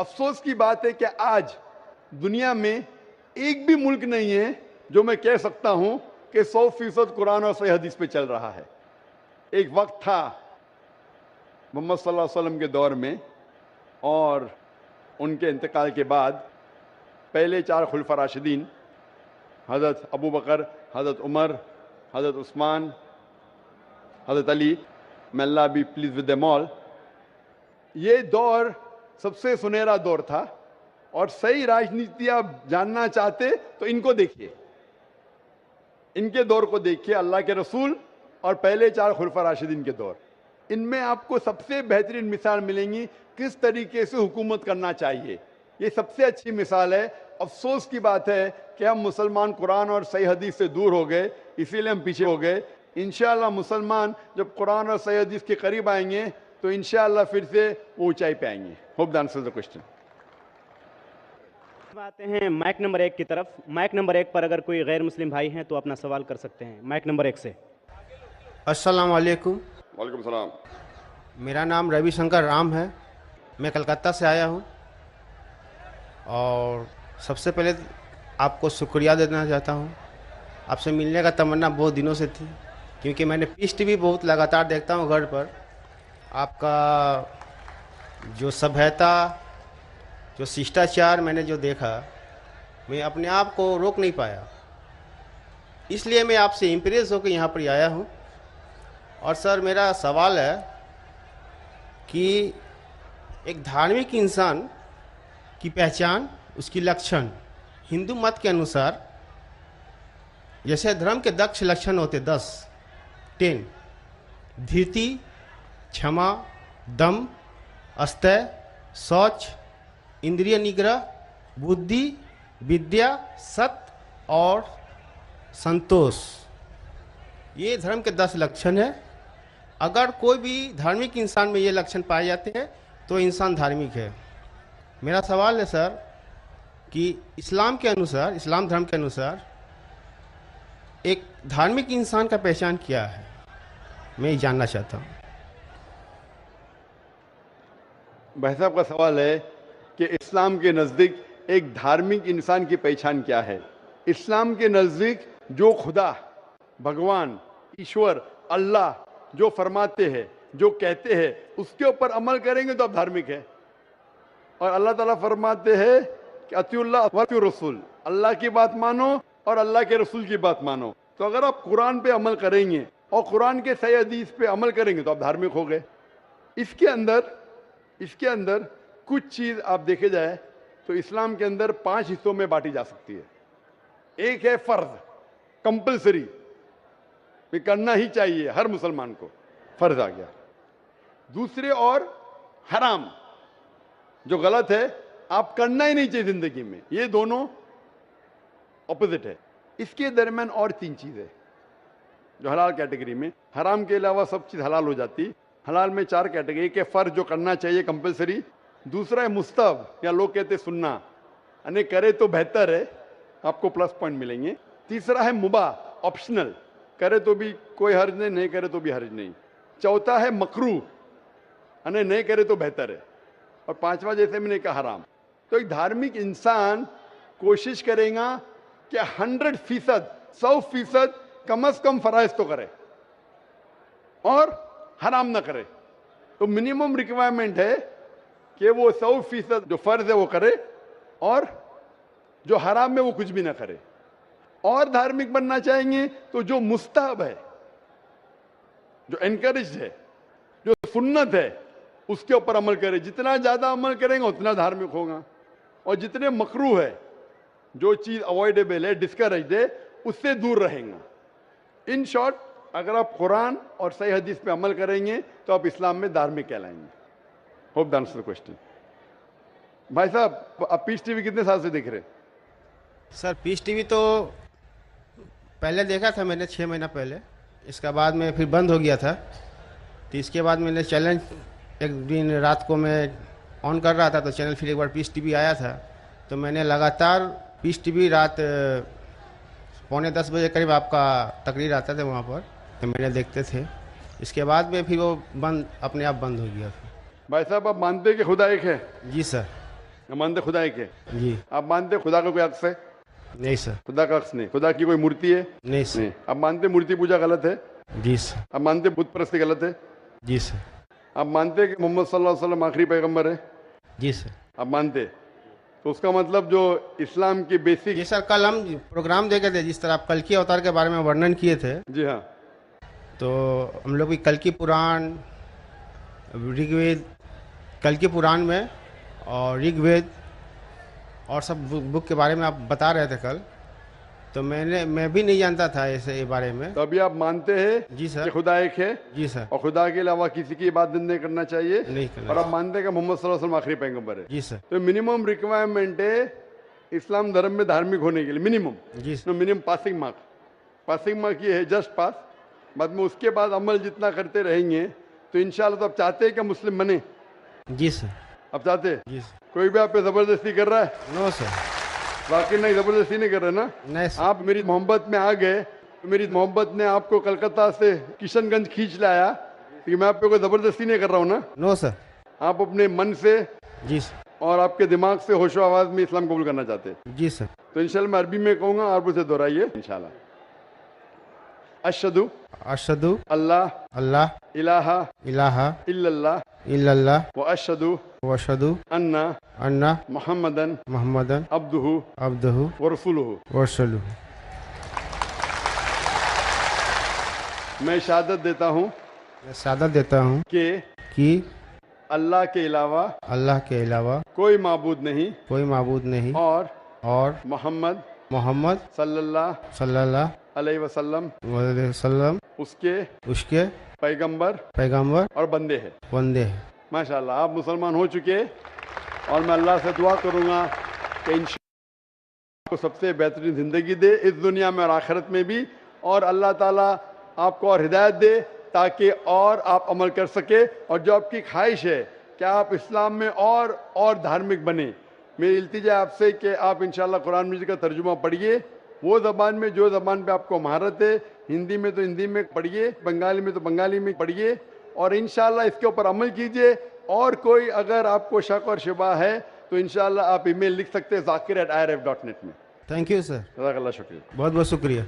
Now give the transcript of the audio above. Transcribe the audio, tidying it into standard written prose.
अफसोस की बात है कि आज दुनिया में एक भी मुल्क नहीं है जो मैं कह सकता हूं कि 100% कुरान और सही हदीस पे चल रहा है। एक वक्त था मोहम्मद सल्लल्लाहु अलैहि वसल्लम के दौर में और उनके इंतकाल के बाद पहले 4 खुलफा राशिदीन हज़रत अबू बकर, हज़रत उमर, हज़रत उस्मान, हज़रत Ali, may Allah be pleased with them all, ये दौर सबसे सुनहरा दौर था। और सही राजनीति आप जानना चाहते तो इनको देखिए, इनके दौर को देखिए, अल्लाह के रसूल और पहले 4 खुलफा राशिदीन के दौर। इनमें आपको सबसे बेहतरीन मिसाल मिलेंगी किस तरीके से हुकूमत करना चाहिए। ये सबसे अच्छी मिसाल है। अफसोस की बात है कि हम मुसलमान कुरान और सही हदीस से दूर हो गए, इसीलिए हम पीछे हो गए। इंशाअल्लाह मुसलमान जब कुरान और सही हदीस के करीब आएंगे तो इंशाअल्लाह फिर से वो ऊंचाई पे आएंगे। Hope the answer the question. आते हैं माइक नंबर 1 की तरफ। माइक नंबर 1 पर अगर कोई गैर मुस्लिम भाई हैं तो अपना सवाल कर सकते हैं। माइक नंबर 1 से। अस्सलाम वालेकुम। वालेकुम सलाम। मेरा नाम रविशंकर राम है, मैं कलकत्ता से आया हूँ और सबसे पहले आपको शुक्रिया देना चाहता हूँ। आपसे मिलने का तमन्ना बहुत दिनों से थी, क्योंकि मैंने पीस टीवी बहुत लगातार देखता हूँ घर पर। आपका जो सभ्यता, जो शिष्टाचार मैंने जो देखा, मैं अपने आप को रोक नहीं पाया, इसलिए मैं आपसे इम्प्रेस होकर यहाँ पर आया हूँ। और सर मेरा सवाल है कि एक धार्मिक इंसान की पहचान, उसकी लक्षण हिंदू मत के अनुसार, जैसे धर्म के 10 लक्षण होते 10 धीरति, क्षमा, दम, अस्तय, शौच, इंद्रिय निग्रह, बुद्धि, विद्या, सत्य और संतोष। ये धर्म के 10 लक्षण है। अगर कोई भी धार्मिक इंसान में ये लक्षण पाए जाते हैं तो इंसान धार्मिक है। मेरा सवाल है सर कि इस्लाम के अनुसार, इस्लाम धर्म के अनुसार एक धार्मिक इंसान का पहचान क्या है, मैं ये जानना चाहता हूँ। भाई साहब का सवाल है कि इस्लाम के नज़दीक एक धार्मिक इंसान की पहचान क्या है। इस्लाम के नज़दीक जो खुदा, भगवान, ईश्वर, अल्लाह जो फरमाते हैं, जो कहते हैं, उसके ऊपर अमल करेंगे तो आप धार्मिक है। और अल्लाह ताला फरमाते हैं कि अतिउल्लाह व अतिउर रसूल, अल्लाह की बात मानो और अल्लाह के रसूल की बात मानो। तो अगर आप कुरान पे अमल करेंगे और कुरान के सही हदीस पे अमल करेंगे तो आप धार्मिक हो गए। इसके अंदर कुछ चीज आप देखे जाए तो इस्लाम के अंदर 5 हिस्सों में बांटी जा सकती है। एक है फर्ज, कंपल्सरी, ये करना ही चाहिए, हर मुसलमान को फर्ज आ गया। दूसरे और हराम, जो गलत है, आप करना ही नहीं चाहिए जिंदगी में। ये दोनों ऑपोजिट है। इसके दरमियान और 3 चीजें जो हलाल कैटेगरी में, हराम के अलावा सब चीज हलाल हो जाती। हलाल में 4 कैटेगरी। एक है फर्ज जो करना चाहिए, कंपल्सरी। दूसरा है मुस्तहब, या लोग कहते हैं सुन्ना, यानी करे तो बेहतर है, आपको प्लस पॉइंट मिलेंगे। तीसरा है मुबाह, ऑप्शनल, करे तो भी कोई हर्ज नहीं, नहीं करे तो भी हर्ज नहीं। चौथा है मकरूह, यानी नहीं करे तो बेहतर है। और 5वां जैसे मैंने कहा हराम। तो एक धार्मिक इंसान कोशिश करेगा कि 100%, 100% कम से कम फराइज तो करे और हराम ना करे। तो मिनिमम रिक्वायरमेंट है कि वो 100% जो फर्ज है वो करे और जो हराम है वो कुछ भी ना करे। और धार्मिक बनना चाहेंगे तो जो मुस्तहब है, जो एनकरेज है, जो सुन्नत है, उसके ऊपर अमल करे। जितना ज्यादा अमल करेंगे उतना धार्मिक होगा। और जितने मकरूह है, जो चीज अवॉइडेबल है, डिस्करेज है, उससे दूर रहेंगे। इन शॉर्ट, अगर आप कुरान और सही हदीस पे अमल करेंगे तो आप इस्लाम में धार्मिक कहलाएंगे। Hope the answer the question. भाई साहब, आप पीस टीवी कितने साल से देख रहे हैं? सर पीस टीवी तो पहले देखा था मैंने 6 महीना पहले, इसका बाद में फिर बंद हो गया था। तो इसके बाद मैंने चैनल एक दिन रात को मैं ऑन कर रहा था तो चैनल फिर एक बार पीस टीवी आया था, तो मैंने लगातार पीस टीवी रात 9:45 बजे करीब आपका तकरीर आता था वहाँ पर, तो मैंने देखते थे। इसके बाद में फिर वो बंद, अपने आप बंद हो गया। भाई साहब, आप मानते हैं कि खुदा एक है? जी सर। हम मानते खुदा एक है। जी आप मानते खुदा का कोई अक्स है? नहीं सर। खुदा का अक्स नहीं। खुदा की कोई मूर्ति है? नहीं सर। नहीं। आप मानते मूर्ति पूजा गलत है? जी सर। आप मानते बुत परस्ती गलत है? जी सर। आप मानते कि मोहम्मद सल्लल्लाहु अलैहि वसल्लम आखिरी पैगंबर है? जी सर। आप मानते? तो उसका मतलब जो इस्लाम की बेसिक। जी सर, कल हम प्रोग्राम देखे थे, जिस तरह आप कल की अवतार के बारे में वर्णन किए थे, जी हाँ। तो हम लोग भी कल की पुराण, ऋग्वेद, कल की पुराण में और ऋग्वेद और सब बुक के बारे में आप बता रहे थे कल, तो मैं भी नहीं जानता था ऐसे ये बारे में। तो अभी आप मानते हैं जी सर। कि खुदा एक है जी सर। और खुदा के अलावा किसी की इबादत नहीं करना चाहिए, नहीं करना और आप मानते हैं कि मोहम्मद सल्लल्लाहु अलैहि वसल्लम आखिरी पैगंबर है। जी सर। तो मिनिमम रिक्वायरमेंट है इस्लाम धर्म में धार्मिक होने के लिए, मिनिमम। जी sir. Minimum passing mark. Passing mark ये है, जस्ट पास। बाद में उसके बाद अमल जितना करते रहेंगे तो इंशाल्लाह। तो आप चाहते हैं कि मुस्लिम बने? जी सर। आप चाहते हैं? जी सर। कोई भी आप पे जबरदस्ती कर रहा है? No sir. वाकई नहीं, जबरदस्ती नहीं कर रहे ना? नहीं सर। आप मेरी मोहब्बत में आ गए तो मेरी मोहब्बत ने आपको कलकत्ता से किशनगंज खींच लाया, कि मैं आप पे कोई जबरदस्ती नहीं कर रहा हूँ ना? No sir. आप अपने मन से जी सर। और आपके दिमाग से होशो आवाज में इस्लाम कबूल करना चाहते हैं। जी सर। तो इंशाल्लाह मैं अरबी में कहूंगा, आप उसे दोहराइए इंशाल्लाह। अशहदु अशहदु अल्लाह अल्लाह इलाहा इलाहा इल्लल्लाह इल्लल्लाह व अशहदु व अशहदु अन्ना अन्ना मुहम्मदन मुहम्मदन अब्दुहु अब्दुहु व रसूलुहु। व रसूलुहु। मैं शहादत देता हूँ मैं शहादत देता हूँ कि अल्लाह के अलावा अल्लाह के अलावा कोई माबूद नहीं कोई माबूद नहीं और मोहम्मद मोहम्मद सल्लल्लाहु सल्लल्लाहु अलैहि वसल्लम अलैहि वसल्लम उसके पैगंबर पैगंबर और बंदे हैं। बंदे हैं। माशाल्लाह, आप मुसलमान हो चुके, और मैं अल्लाह से दुआ करूंगा कि इंशाअल्लाह को सबसे बेहतरीन ज़िंदगी दे इस दुनिया में और आखिरत में भी, और अल्लाह ताला आपको और हिदायत दे ताकि और आप अमल कर सके, और जो आपकी ख्वाहिश है कि आप इस्लाम में और धार्मिक बने। मेरी इल्तिजा आपसे कि आप इंशाअल्लाह कुरान मजीद का तर्जुमा पढ़िए, वो ज़बान में जो ज़बान पे आपको महारत है, हिंदी में तो हिंदी में पढ़िए, बंगाली में तो बंगाली में पढ़िए, और इंशाअल्लाह इसके ऊपर अमल कीजिए। और कोई अगर आपको शक और शुबा है तो इंशाअल्लाह आप ईमेल लिख सकते हैं zakir@irf.net में। Thank you sir. जज़ाकल्लाह, शुक्रिया। बहुत बहुत शुक्रिया।